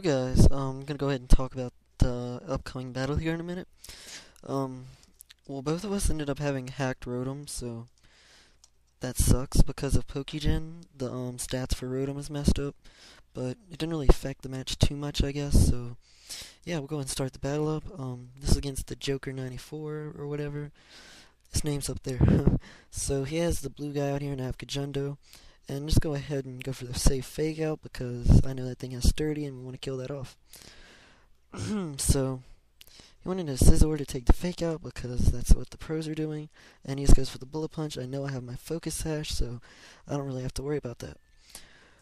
Hello guys, I'm gonna go ahead and talk about the upcoming battle here in a minute. Um, well, both of us ended up having hacked Rotom, so that sucks because of Pokegen. The stats for Rotom is messed up, but it didn't really affect the match too much, I guess. So yeah, we'll go ahead and start the battle up. This is against the Joker94 or whatever. His name's up there. So he has the blue guy out here, and I have Kajundo. And just go ahead and go for the safe fake out because I know that thing has sturdy and we want to kill that off. So he went into Scizor to take the fake out because that's what the pros are doing. And he just goes for the bullet punch. I know I have my focus sash, so I don't really have to worry about that.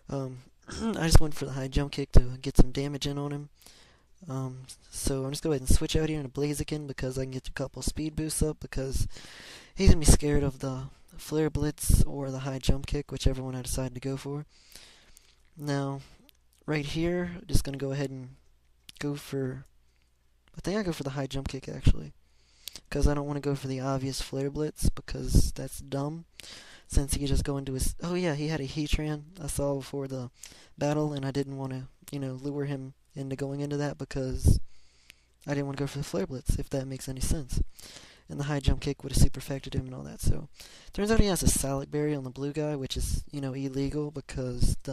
Um, I just went for the high jump kick to get some damage in on him. So I'm just going to go ahead and switch out here into Blaziken because I can get a couple speed boosts up because he's going to be scared of the Flare Blitz or the high jump kick, whichever one I decide to go for. Now, right here, just going to go ahead and go for... I think I go for the high jump kick, actually. Because I don't want to go for the obvious Flare Blitz, because that's dumb. Since he could just go into his... Oh yeah, he had a Heatran I saw before the battle, and I didn't want to, lure him into going into that because I didn't want to go for the Flare Blitz, if that makes any sense. And the high jump kick would have super affected him and all that. So, turns out he has a Salad Berry on the blue guy, which is, illegal because they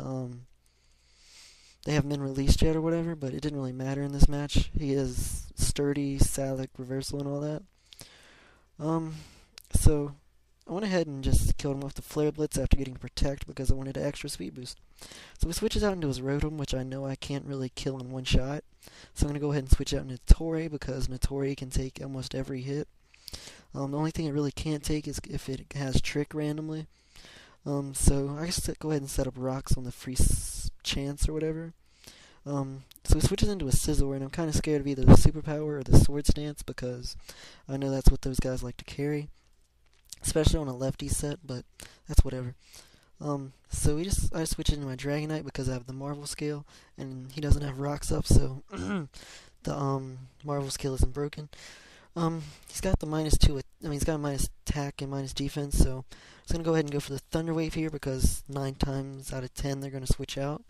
haven't been released yet or whatever, but it didn't really matter in this match. He is sturdy, Salad reversal and all that. So I went ahead and just killed him with the Flare Blitz after getting Protect because I wanted an extra speed boost. So he switches out into his Rotom, which I know I can't really kill in one shot. So I'm going to go ahead and switch out into Torre because Notori can take almost every hit. The only thing it really can't take is if it has Trick randomly. So I just go ahead and set up rocks on the free chance or whatever. So he switches into a Scizor, and I'm kind of scared of either the Superpower or the Sword Stance because I know that's what those guys like to carry, especially on a lefty set, but that's whatever. So I switch into my Dragonite because I have the Marvel Scale, and he doesn't have rocks up, so the Marvel Scale isn't broken. He's got the -2. He's got a minus attack and minus defense, so I'm just gonna go ahead and go for the Thunder Wave here because 9 times out of 10 they're gonna switch out.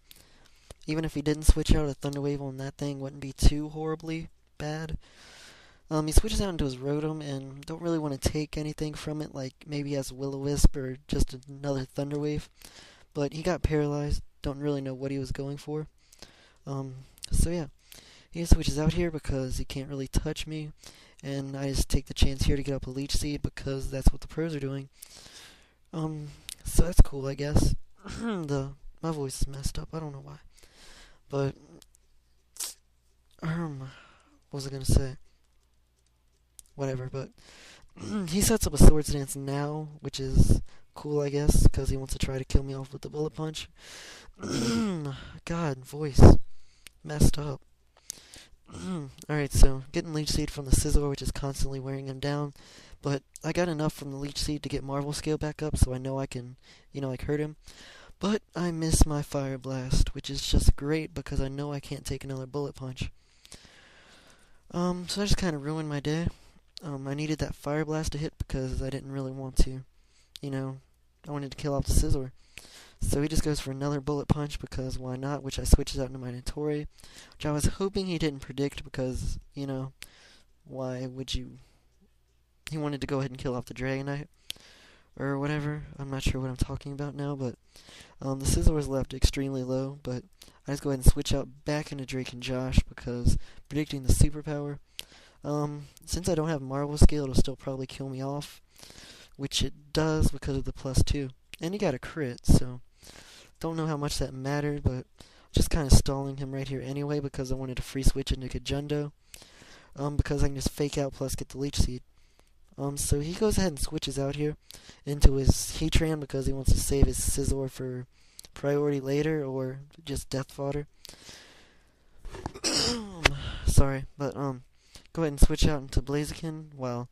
Even if he didn't switch out, a Thunder Wave on that thing wouldn't be too horribly bad. He switches out into his Rotom and don't really want to take anything from it, like maybe he has a Will-O-Wisp or just another Thunder Wave. But he got paralyzed, don't really know what he was going for. So yeah, he just switches out here because he can't really touch me. And I just take the chance here to get up a Leech Seed because that's what the pros are doing. So that's cool, I guess. My voice is messed up, I don't know why. But, what was I gonna say? Whatever, but he sets up a Sword Stance now, which is cool, I guess, because he wants to try to kill me off with the Bullet Punch. God, voice. Messed up. Alright, so getting Leech Seed from the Scizor, which is constantly wearing him down. But I got enough from the Leech Seed to get Marvel Scale back up, so I know I can, hurt him. But I miss my Fire Blast, which is just great because I know I can't take another Bullet Punch. So I just kind of ruined my day. I needed that Fire Blast to hit because I didn't really want to, I wanted to kill off the Scizor. So he just goes for another Bullet Punch because why not, which I switches out into my Notori, which I was hoping he didn't predict because, why would you... He wanted to go ahead and kill off the Dragonite, or whatever. I'm not sure what I'm talking about now, but the Scizor is left extremely low, but I just go ahead and switch out back into Drake and Josh because predicting the Superpower. Since I don't have Marvel Scale, it'll still probably kill me off, which it does because of the +2. And he got a crit, so don't know how much that mattered, but just kind of stalling him right here anyway because I wanted to free switch into Kajundo, because I can just fake out plus get the Leech Seed. So he goes ahead and switches out here into his Heatran because he wants to save his Scizor for priority later or just death fodder. Sorry, but go ahead and switch out into Blaziken while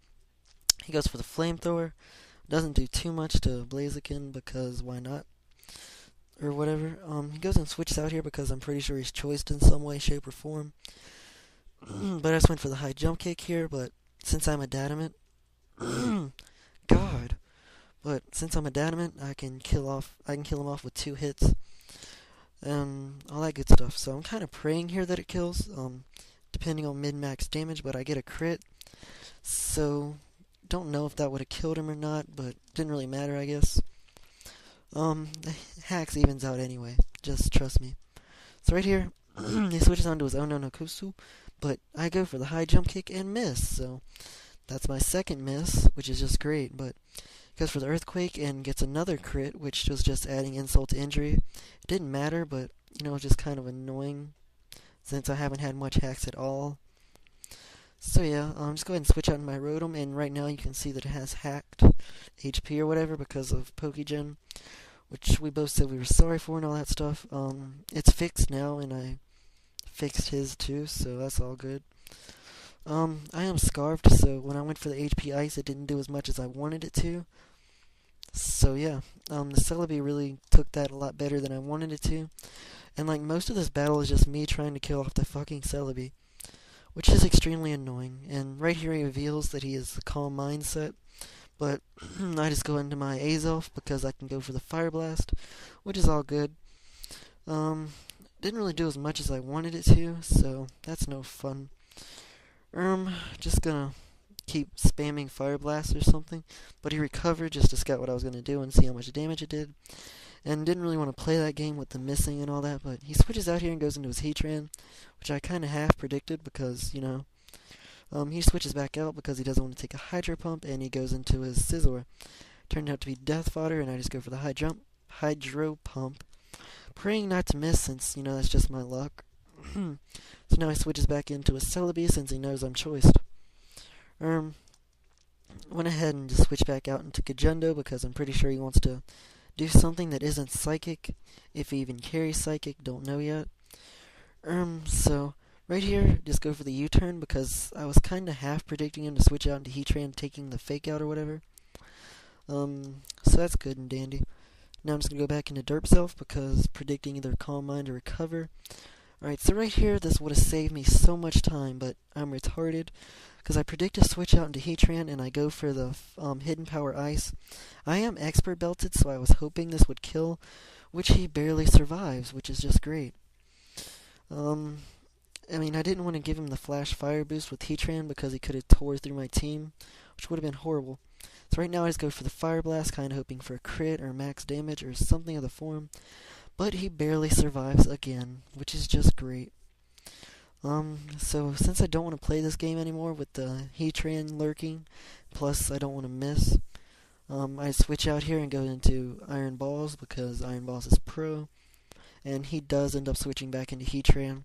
he goes for the Flamethrower. Doesn't do too much to Blaziken because why not? Or whatever. He goes and switches out here because I'm pretty sure he's choiced in some way, shape, or form. But I just went for the high jump kick here, but since I'm adamant, God. But since I'm adamant, I can kill him off with 2 hits. and all that good stuff. So I'm kind of praying here that it kills, depending on min-max damage, but I get a crit. So don't know if that would have killed him or not, but didn't really matter, I guess. The hacks evens out anyway. Just trust me. So right here, he switches onto his Ono no Kusu, but I go for the high jump kick and miss. So that's my second miss, which is just great. But goes for the earthquake and gets another crit, which was just adding insult to injury. It didn't matter, but it's just kind of annoying since I haven't had much hacks at all. So yeah, just go ahead and switch out my Rotom, and right now you can see that it has hacked HP or whatever because of Pokegen, which we both said we were sorry for and all that stuff. It's fixed now, and I fixed his too, so that's all good. I am scarfed, so when I went for the HP Ice, it didn't do as much as I wanted it to. So yeah, the Celebi really took that a lot better than I wanted it to. And like most of this battle is just me trying to kill off the fucking Celebi, which is extremely annoying. And right here he reveals that he is the Calm Mindset, but I just go into my Azelf because I can go for the Fire Blast, which is all good. Didn't really do as much as I wanted it to, so that's no fun. Just gonna keep spamming Fire Blast or something, but he recovered just to scout what I was gonna do and see how much damage it did. And didn't really want to play that game with the missing and all that, but he switches out here and goes into his Heatran, which I kind of half predicted because, he switches back out because he doesn't want to take a Hydro Pump, and he goes into his Scizor. Turned out to be Death Fodder, and I just go for the Hydro Pump, praying not to miss since, that's just my luck. So now he switches back into a Celebi since he knows I'm choiced. Went ahead and just switched back out into Kagendo because I'm pretty sure he wants to do something that isn't Psychic. If he even carries Psychic, don't know yet. So right here, just go for the U-turn because I was kind of half predicting him to switch out into Heatran, taking the Fake Out or whatever. So that's good and dandy. Now I'm just going to go back into Derp Self because predicting either Calm Mind or Recover. Alright, so right here, this would have saved me so much time, but I'm retarded because I predict a switch out into Heatran and I go for the Hidden Power Ice. I am Expert Belted, so I was hoping this would kill, which he barely survives, which is just great. I didn't want to give him the Flash Fire Boost with Heatran because he could have tore through my team, which would have been horrible. So right now I just go for the Fire Blast, kind of hoping for a crit or max damage or something of the form. But he barely survives again, which is just great. So since I don't want to play this game anymore with the Heatran lurking, plus I don't want to miss, I switch out here and go into Iron Balls because Iron Balls is pro, and he does end up switching back into Heatran,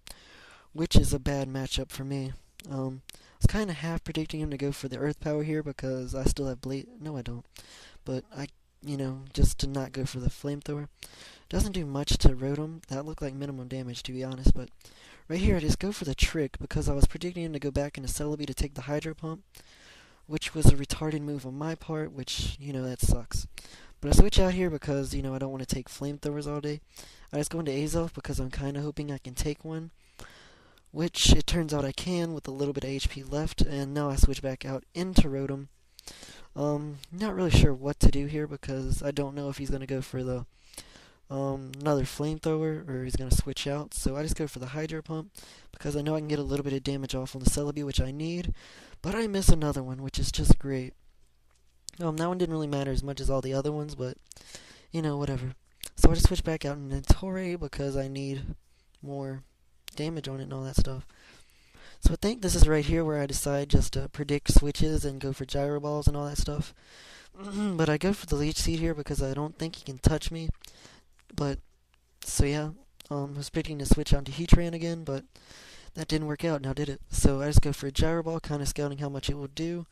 which is a bad matchup for me. I was kind of half predicting him to go for the Earth Power here because I still have Blade. No, I don't. But just to not go for the Flamethrower. Doesn't do much to Rotom. That looked like minimum damage, to be honest. But right here, I just go for the Trick because I was predicting him to go back into Celebi to take the Hydro Pump, which was a retarded move on my part, which, that sucks. But I switch out here because, I don't want to take Flamethrowers all day. I just go into Azelf because I'm kind of hoping I can take one, which it turns out I can with a little bit of HP left, and now I switch back out into Rotom. Not really sure what to do here because I don't know if he's going to go for the another Flamethrower or he's going to switch out. So I just go for the Hydro Pump because I know I can get a little bit of damage off on the Celebi, which I need, but I miss another one, which is just great. That one didn't really matter as much as all the other ones, but whatever. So I just switch back out into Torre because I need more damage on it and all that stuff. So I think this is right here where I decide just to predict switches and go for Gyro Balls and all that stuff. But I go for the Leech Seed here because I don't think he can touch me. But, so yeah, I was predicting to switch on to Heatran again, but that didn't work out, now did it? So I just go for a Gyro Ball, kind of scouting how much it will do.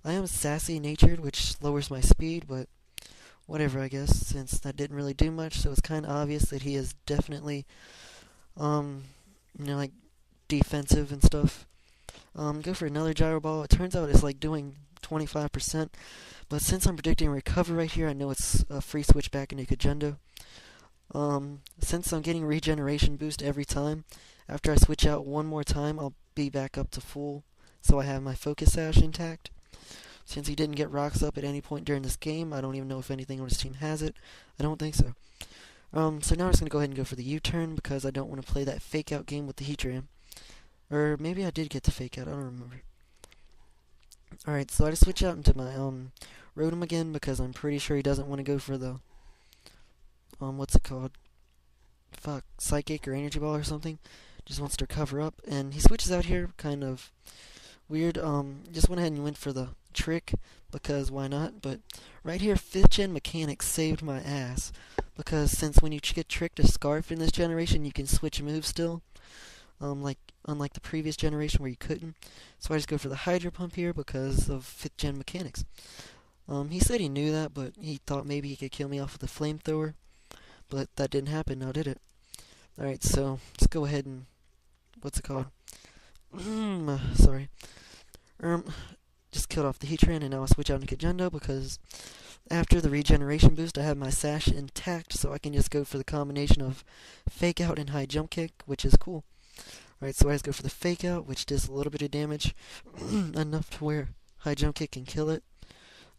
I am sassy natured, which lowers my speed, but whatever, I guess, since that didn't really do much. So it's kind of obvious that he is definitely, defensive and stuff. Go for another Gyro Ball. It turns out it's like doing 25%, but since I'm predicting Recover right here, I know it's a free switch back into Kagendo. Since I'm getting regeneration boost every time, after I switch out one more time, I'll be back up to full, so I have my Focus Sash intact. Since he didn't get rocks up at any point during this game, I don't even know if anything on his team has it. I don't think so. So now I'm just gonna go ahead and go for the U-turn because I don't want to play that fake out game with the Heatran. Or maybe I did get the fake out, I don't remember. Alright, so I just switch out into my Rotom again because I'm pretty sure he doesn't want to go for the what's it called? Fuck, Psychic or Energy Ball or something. Just wants to cover up, and he switches out here, kind of weird. Just went ahead and went for the trick because why not? But right here, 5th gen mechanics saved my ass because since when you get tricked to Scarf in this generation, you can switch moves still. Like unlike the previous generation where you couldn't. So I just go for the Hydro Pump here because of 5th gen mechanics. He said he knew that, but he thought maybe he could kill me off with a flamethrower. But that didn't happen, now did it? Alright, so let's go ahead and what's it called? Sorry. Just killed off the Heatran, and now I switch out into Kagendo because after the regeneration boost, I have my Sash intact, so I can just go for the combination of Fake Out and High Jump Kick, which is cool. Alright, so I just go for the Fake Out, which does a little bit of damage, enough to where High Jump Kick can kill it.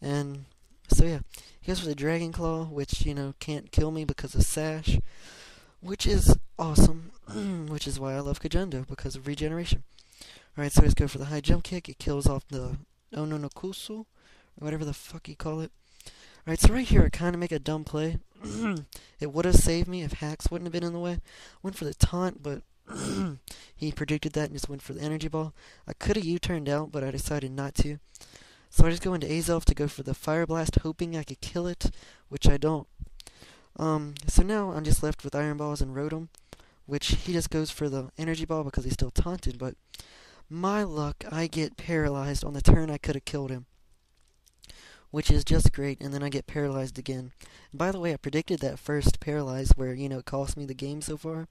And so yeah, he goes for the Dragon Claw, which, can't kill me because of Sash, which is awesome, which is why I love Kagendo, because of regeneration. Alright, so I just go for the High Jump Kick, it kills off the Ononokusu, or whatever the fuck you call it. Alright, so right here I kind of make a dumb play. It would have saved me if Hacks wouldn't have been in the way. Went for the taunt, but he predicted that and just went for the Energy Ball. I could have U-turned out, but I decided not to. So I just go into Azelf to go for the Fire Blast, hoping I could kill it, which I don't. So now I'm just left with Iron Balls and Rotom, which he just goes for the Energy Ball because he's still taunted, but my luck, I get paralyzed on the turn I could have killed him, which is just great, and then I get paralyzed again. And by the way, I predicted that first paralyze where, it cost me the game so far,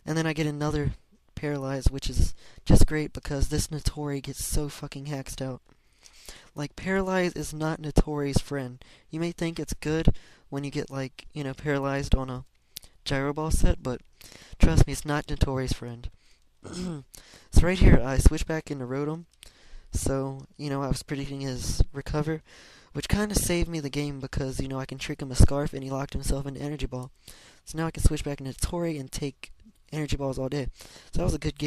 and then I get another paralyze, which is just great because this Notori gets so fucking hacked out. Like, paralyze is not Notori's friend. You may think it's good when you get, paralyzed on a Gyro Ball set, but trust me, it's not Notori's friend. So right here, I switch back into Rotom. So, I was predicting his recover, which kind of saved me the game because, I can trick him a Scarf and he locked himself into Energy Ball. So now I can switch back into Tori and take Energy Balls all day. So that was a good game.